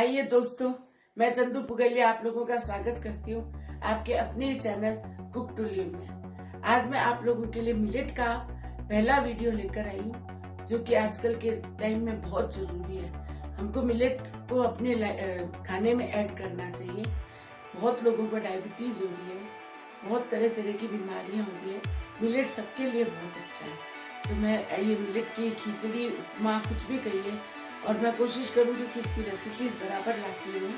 आइए दोस्तों, मैं चंदू पुगालिया आप लोगों का स्वागत करती हूँ आपके अपने चैनल cooktolive में। आज मैं आप लोगों के लिए मिलेट का पहला वीडियो लेकर आई हूँ, जो कि आजकल के टाइम में बहुत जरूरी है। हमको मिलेट को अपने खाने में ऐड करना चाहिए। बहुत लोगों को डायबिटीज हो रही है, बहुत तरह तरह की बीमारियां हो रही है। मिलेट सबके लिए बहुत अच्छा है। तो मैं ये मिलेट की खिचड़ी, उपमा, कुछ भी कहिए, और मैं कोशिश करूंगी कि इसकी रेसिपीज बराबर लाती हूँ।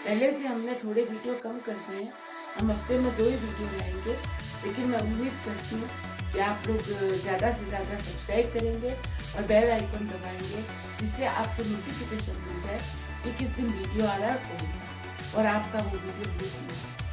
पहले से हमने थोड़े वीडियो कम कर दिए हैं, हम हफ्ते में 2 ही वीडियो लाएंगे, लेकिन मैं उम्मीद करती हूँ कि आप लोग ज़्यादा से ज़्यादा सब्सक्राइब करेंगे और बेल आइकन दबाएंगे, जिससे आपको नोटिफिकेशन मिल जाए कि किस दिन वीडियो आ रहा है, कौन सा, और आपका वो वीडियो मिस नहीं।